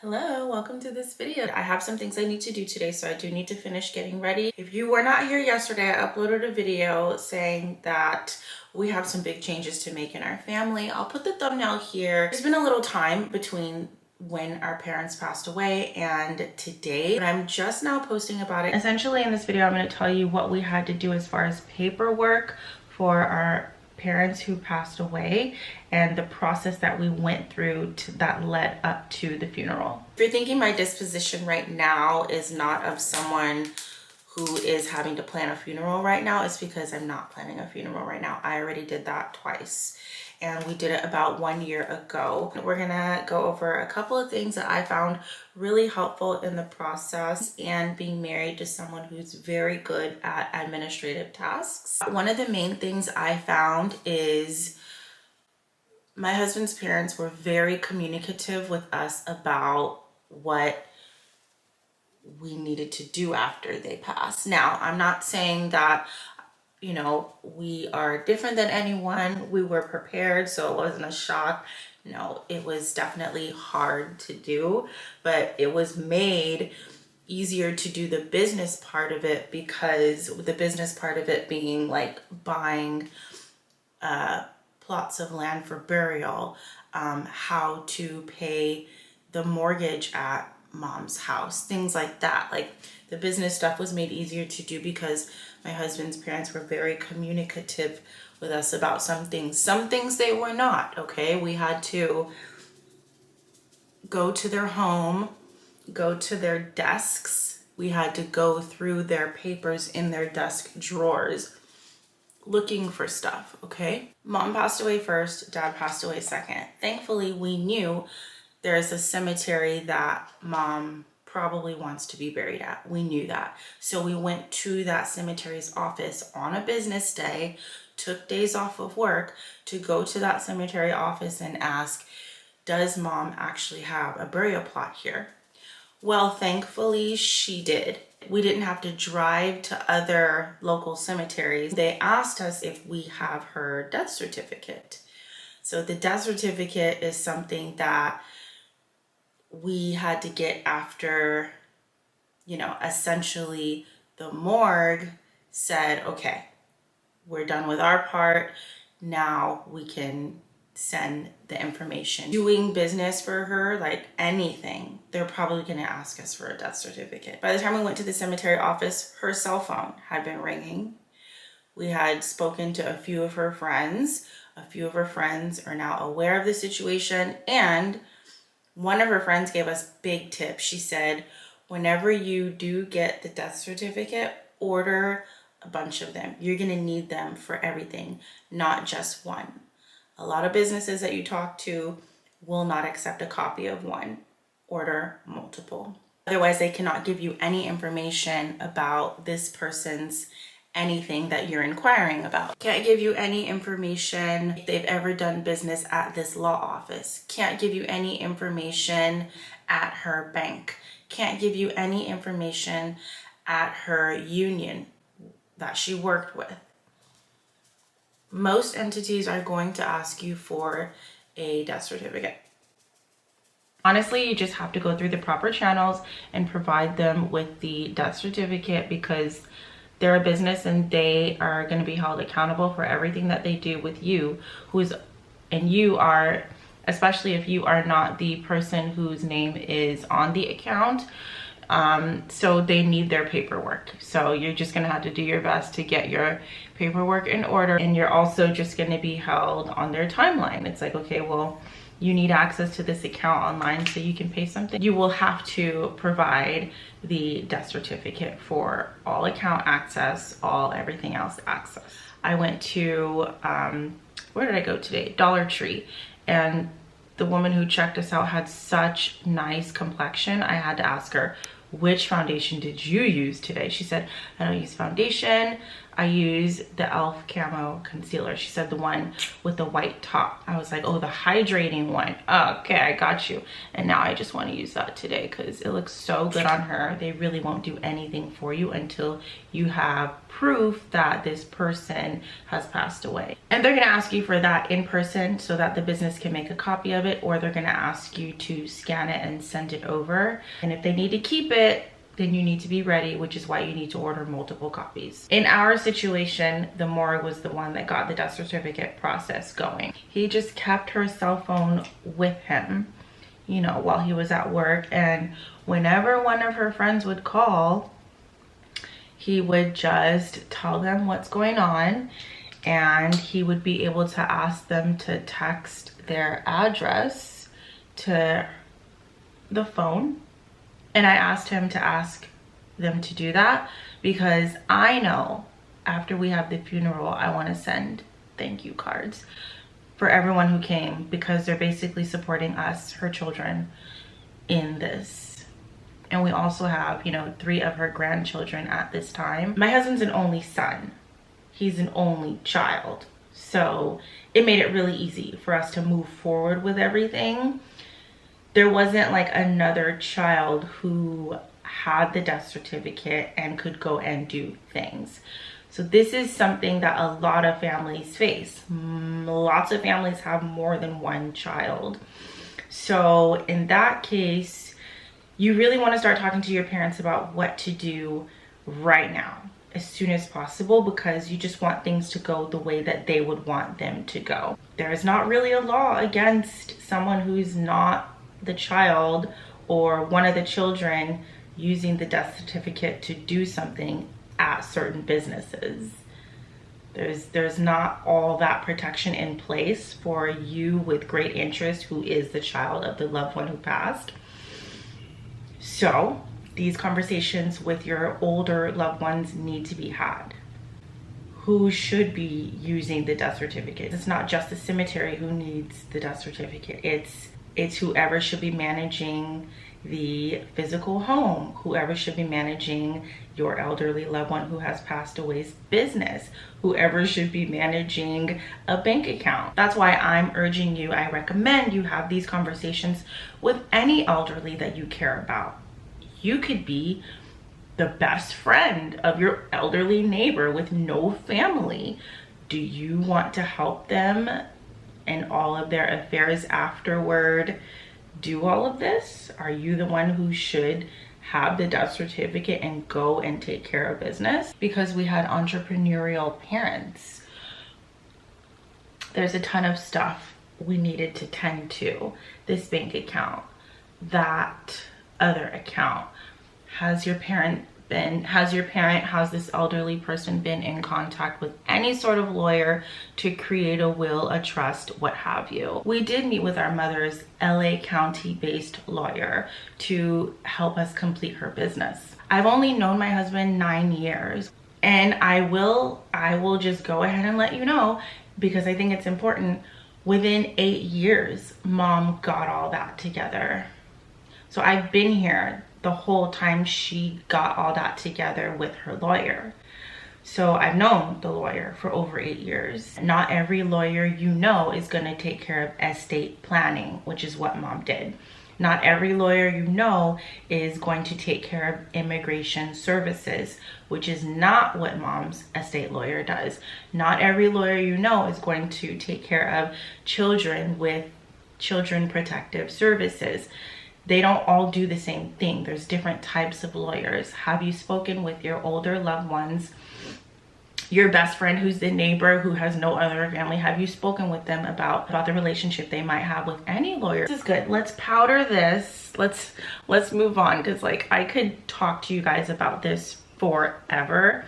Hello, welcome to this video. I have some things I need to do today, so I do need to finish getting ready. If you were not here yesterday, I uploaded a video saying that we have some big changes to make in our family. I'll put the thumbnail here. There's been a little time between when our parents passed away and today, but I'm just now posting about it. Essentially in this video, I'm going to tell you what we had to do as far as paperwork for our parents who passed away and the process that we went through that led up to the funeral. If you're thinking my disposition right now is not of someone who is having to plan a funeral right now, it's because I'm not planning a funeral right now. I already did that twice and we did it about 1 year ago. We're gonna go over a couple of things that I found really helpful in the process and being married to someone who's very good at administrative tasks. One of the main things I found is my husband's parents were very communicative with us about what we needed to do after they passed. Now, I'm not saying that we are different than anyone. We were prepared, so it wasn't a shock. No, it was definitely hard to do, but it was made easier to do the business part of it, because the business part of it being like buying plots of land for burial, how to pay the mortgage at mom's house, things like that. Like the business stuff was made easier to do because my husband's parents were very communicative with us about some things. Some things they were not, okay? We had to go to their home, go to their desks. We had to go through their papers in their desk drawers looking for stuff, okay? Mom passed away first, dad passed away second. Thankfully, we knew there's a cemetery that mom probably wants to be buried at. We knew that. So we went to that cemetery's office on a business day, took days off of work to go to that cemetery office and ask, does mom actually have a burial plot here? Well, thankfully she did. We didn't have to drive to other local cemeteries. They asked us if we have her death certificate. So the death certificate is something that we had to get after, essentially the morgue said, okay, we're done with our part. Now we can send the information. Doing business for her, like anything, they're probably going to ask us for a death certificate. By the time we went to the cemetery office, her cell phone had been ringing. We had spoken to a few of her friends. A few of her friends are now aware of the situation, and one of her friends gave us big tips. She said, whenever you do get the death certificate, order a bunch of them. You're going to need them for everything, not just one. A lot of businesses that you talk to will not accept a copy of one. Order multiple. Otherwise, they cannot give you any information about this person's anything that you're inquiring about. Can't give you any information if they've ever done business at this law office. Can't give you any information at her bank. Can't give you any information at her union that she worked with. Most entities are going to ask you for a death certificate. Honestly, you just have to go through the proper channels and provide them with the death certificate, because they're a business and they are going to be held accountable for everything that they do with you, and you are, especially if you are not the person whose name is on the account. So they need their paperwork. So you're just going to have to do your best to get your paperwork in order. And you're also just going to be held on their timeline. It's like, okay, well, you need access to this account online so you can pay something. You will have to provide the death certificate for all account access, everything else access. I went to, where did I go today? Dollar Tree. And the woman who checked us out had such nice complexion. I had to ask her, which foundation did you use today? She said, I don't use foundation. I use the e.l.f. camo concealer. She said the one with the white top. I was like, oh, the hydrating one. Okay, I got you. And now I just want to use that today because it looks so good on her. They really won't do anything for you until you have proof that this person has passed away. And they're going to ask you for that in person so that the business can make a copy of it, or they're going to ask you to scan it and send it over. And if they need to keep it, then you need to be ready, which is why you need to order multiple copies. In our situation, the morgue was the one that got the death certificate process going. He just kept her cell phone with him, you know, while he was at work. And whenever one of her friends would call, he would just tell them what's going on, and he would be able to ask them to text their address to the phone. And I asked him to ask them to do that because I know after we have the funeral, I want to send thank you cards for everyone who came, because they're basically supporting us, her children, in this. And we also have, you know, 3 of her grandchildren at this time. My husband's an only son. He's an only child. So it made it really easy for us to move forward with everything. There wasn't like another child who had the death certificate and could go and do things. So this is something that a lot of families face. Lots of families have more than one child. So in that case, you really want to start talking to your parents about what to do right now, as soon as possible, because you just want things to go the way that they would want them to go. There is not really a law against someone who's not the child or one of the children using the death certificate to do something at certain businesses. There's not all that protection in place for you with great interest who is the child of the loved one who passed. So these conversations with your older loved ones need to be had. Who should be using the death certificate? It's not just the cemetery who needs the death certificate. It's whoever should be managing the physical home, whoever should be managing your elderly loved one who has passed away's business, whoever should be managing a bank account. That's why I'm urging you, I recommend you have these conversations with any elderly that you care about. You could be the best friend of your elderly neighbor with no family. Do you want to help them and all of their affairs afterward do all of this? Are you the one who should have the death certificate and go and take care of business? Because we had entrepreneurial parents, there's a ton of stuff we needed to tend to. This bank account, that other account. Has this elderly person been in contact with any sort of lawyer to create a will, a trust, what have you? We did meet with our mother's LA County based lawyer to help us complete her business. I've only known my husband 9 years, and I will just go ahead and let you know, because I think it's important, within 8 years, Mom got all that together. So I've been here the whole time she got all that together with her lawyer. So I've known the lawyer for over 8 years. Not every lawyer you know is going to take care of estate planning, which is what Mom did. Not every lawyer you know is going to take care of immigration services, which is not what Mom's estate lawyer does. Not every lawyer you know is going to take care of children with children protective services. They don't all do the same thing. There's different types of lawyers. Have you spoken with your older loved ones, your best friend who's the neighbor who has no other family? Have you spoken with them about the relationship they might have with any lawyer? This is good. Let's powder this. Let's move on, because like I could talk to you guys about this forever.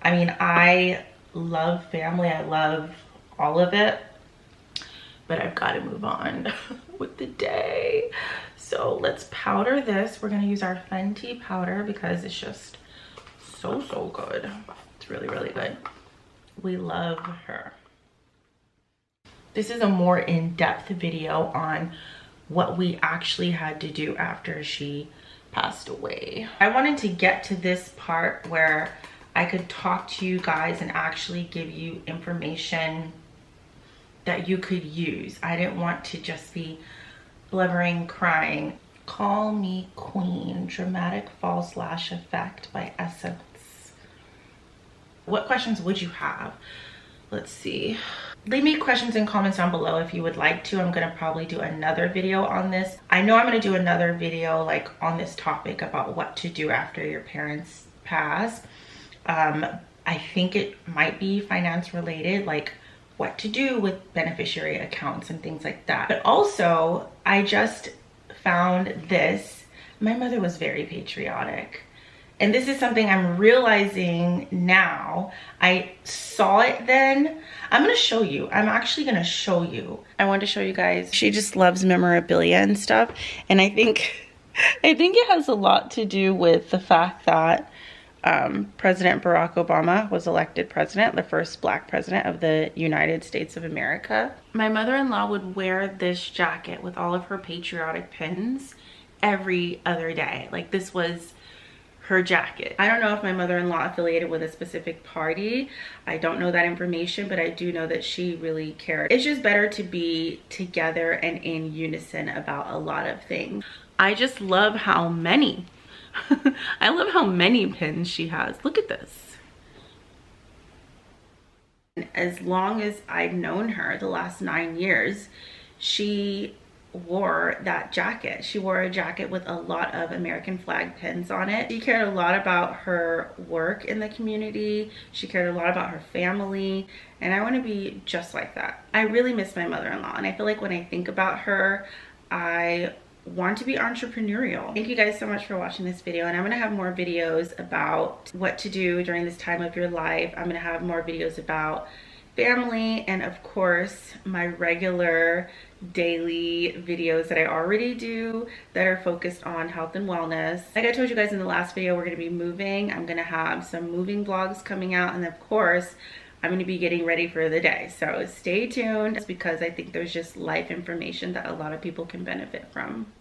I mean, I love family. I love all of it, but I've got to move on with the day. So let's powder this. We're gonna use our Fenty powder because it's just so good. It's really good. We love her. This is a more in-depth video on what we actually had to do after she passed away. I wanted to get to this part where I could talk to you guys and actually give you information that you could use. I didn't want to just be blubbering, crying. Call Me Queen, Dramatic False Lash Effect by Essence. What questions would you have? Let's see. Leave me questions and comments down below if you would like to. I'm gonna probably do another video on this. I know I'm gonna do another video like on this topic about what to do after your parents pass. I think it might be finance related, like what to do with beneficiary accounts and things like that. But also, I just found this. My mother was very patriotic. And this is something I'm realizing now. I saw it then. I'm gonna show you. I'm actually gonna show you. I wanted to show you guys. She just loves memorabilia and stuff. And I think it has a lot to do with the fact that President Barack Obama was elected president, the first Black president of the United States of America. My mother-in-law would wear this jacket with all of her patriotic pins every other day. Like, this was her jacket. I don't know if my mother-in-law affiliated with a specific party. I don't know that information, but I do know that she really cared. It's just better to be together and in unison about a lot of things. I just love how many I love how many pins she has. Look at this. As long as I've known her, the last 9 years, she wore that jacket. She wore a jacket with a lot of American flag pins on it. She cared a lot about her work in the community. She cared a lot about her family. And I want to be just like that. I really miss my mother-in-law. And I feel like when I think about her, I want to be entrepreneurial. Thank you guys so much for watching this video, and I'm gonna have more videos about what to do during this time of your life. I'm gonna have more videos about family, and of course my regular daily videos that I already do that are focused on health and wellness. Like I told you guys in the last video, we're gonna be moving. I'm gonna have some moving vlogs coming out, and of course I'm going to be getting ready for the day. So stay tuned, because I think there's just life information that a lot of people can benefit from.